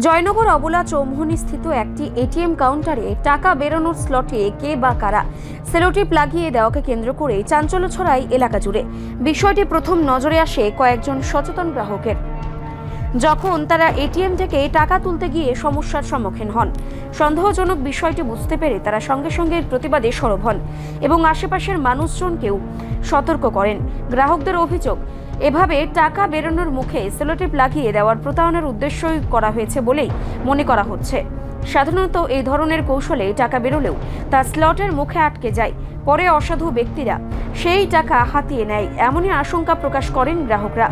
জয়নগর অবলা চৌমুহনী স্থিত একটি এটিএম কাউন্টারে টাকা বেরোনোর স্লটে কে বা কারা সেলোটেপ লাগিয়ে দেওয়াকে কেন্দ্র করে চাঞ্চল্য ছড়ায় এলাকা জুড়ে। বিষয়টি প্রথম নজরে আসে কয়েকজন সচেতন গ্রাহকের, যখন তারা এটিএম থেকে টাকা তুলতে গিয়ে সমস্যার সম্মুখীন হন। সন্দেহজনক বিষয়টি বুঝতে পেরে তারা সঙ্গে সঙ্গে প্রতিবাদে সরব হন এবং আশেপাশের মানুষজনকেও সতর্ক করেন। গ্রাহকদের অভিযোগ, এভাবে টাকা বেরোনোর মুখে সেলোটেপ লাগিয়ে দেওয়ার প্রতারণার উদ্দেশ্যই করা হয়েছে বলেই মনে করা হচ্ছে। সাধারণত এই ধরনের কৌশলে টাকা বেরোলেও তা স্লটের মুখে আটকে যায়, পরে অসাধু ব্যক্তিরা সেই টাকা হাতিয়ে নেয়, এমনই আশঙ্কা প্রকাশ করেন গ্রাহকরা।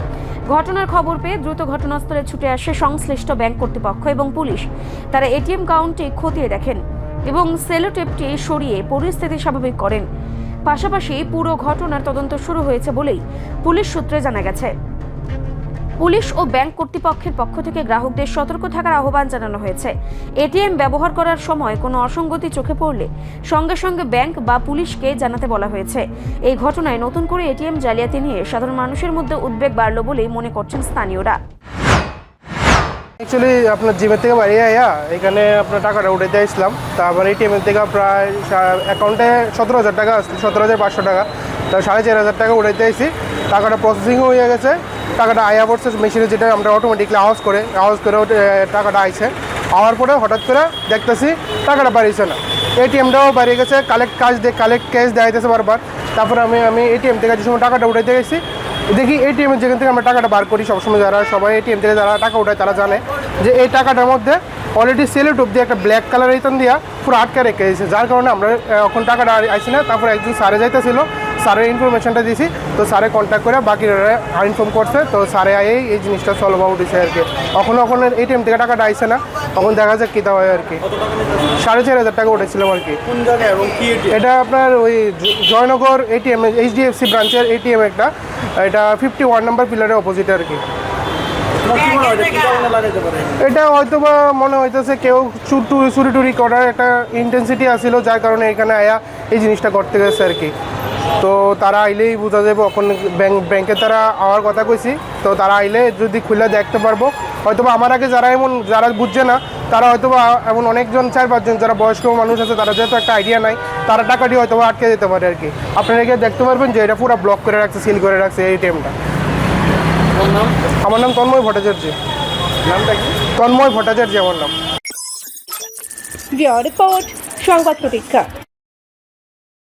ঘটনার খবর পেয়ে দ্রুত ঘটনাস্থলে ছুটে আসে সংশ্লিষ্ট ব্যাংক কর্তৃপক্ষ এবং পুলিশ। তারা এটিএম কাউন্টটি খতিয়ে দেখেন এবং সেলোটেপটি সরিয়ে পরিস্থিতি স্বাভাবিক করেন। পাশাপাশি পুরো ঘটনার তদন্ত শুরু হয়েছে বলেই পুলিশ সূত্রে জানা গেছে। পুলিশ ও ব্যাংক কর্তৃপক্ষের পক্ষ থেকে গ্রাহকদের সতর্ক থাকার আহ্বান জানানো হয়েছে। এটিএম ব্যবহার করার সময় কোনো অসঙ্গতি চোখে পড়লে সঙ্গে সঙ্গে ব্যাংক বা পুলিশকে জানাতে বলা হয়েছে। এই ঘটনায় নতুন করে এটিএম জালিয়াতি নিয়ে সাধারণ মানুষের মধ্যে উদ্বেগ বাড়ল বলেই মনে করছেন স্থানীয়রা। অ্যাকচুয়ালি আপনার জিমের থেকে বাড়ি আয়া এখানে আপনার টাকাটা উঠাইতে আসলাম। তারপর এটিএমের থেকে প্রায় অ্যাকাউন্টে 17,000 টাকা আসছে, 17,500 টাকা। তা 4,500 টাকা উঠাইতে আসি, টাকাটা প্রসেসিংও হয়ে গেছে। টাকাটা আয়া পড়ছে মেশিনে, যেটা আমরা অটোমেটিকলি আওয়াজ করে টাকাটা আইছে। আওয়ার পরে হঠাৎ করে দেখতেছি টাকাটা বাড়িয়েছে না, এটিএমটাও বাড়িয়ে গেছে। কালেক্ট ক্যাশ দেখাইতেছে বারবার। তারপরে আমি এটিএম থেকে যে সময় টাকাটা উঠাইতে গেছি, দেখি এটিএমের যেখান থেকে আমরা টাকাটা বার করি সবসময়, সবাই এটিএম থেকে যারা টাকা উঠায় তারা জানে যে এই টাকাটার মধ্যে অলরেডি সেলোটেপ দিয়ে একটা ব্ল্যাক কালার ইতন দিয়া পুরো আটকে রেখে দিয়েছে, যার কারণে আমরা এখন টাকাটা আইসি না। তারপরে একজন স্যারে যাইতেছিল, স্যারের ইনফরমেশনটা দিয়েছি, তো স্যারে কন্ট্যাক্ট করে বাকিরা ইনফর্ম করছে। তো স্যারে আইয়েই এই জিনিসটা সলভ আউট হয়েছে আর কি। এখন এটিএম থেকে টাকাটা আইসে না, তখন দেখা যাক কীটা হয় আর কি। 4,500 টাকা উঠেছিলাম আর কি। কোন জায়গায় এবং কি এটা আপনার ওই জয়নগর এটিএম, এইচডিএফসি ব্রাঞ্চের এটিএম একটা, এটা 51 নম্বর পিলারের অপোজিটে আর কি। এটা হয়তো বা মনে হইতেছে কেউ চুরি টুরি করার একটা ইন্টেন্সিটি আসছিল, যার কারণে এখানে আয়া এই জিনিসটা করতে গেছে আর কি। তো তারা আইলেই বোঝা যাবে, এখন ব্যাংকে তারা আওয়ার কথা কইছি, তো তারা আইলে যদি খুলে দেখতে পারবো। হয়তোবা আমার আগে যারা বুঝছে না, তারা হয়তোবা এমন অনেকজন 4-5 জন যারা বয়স্ক মানুষ আছে, তারা যেহেতু একটা আইডিয়া নাই, তারা টাকাটি হয়তোবা আটকে যেতে পারে আর কি। আপনারা গিয়ে দেখতে পারবেন যে এটা পুরো ব্লক করে রাখছে, সিল করে রাখছে এই এটিএমটা। আমার নাম তন্ময় ভট্টাচার্য। নামটা কি? তন্ময় ভট্টাচার্য আমার নাম। রিপোর্ট সংবাদ প্রতীক্ষা।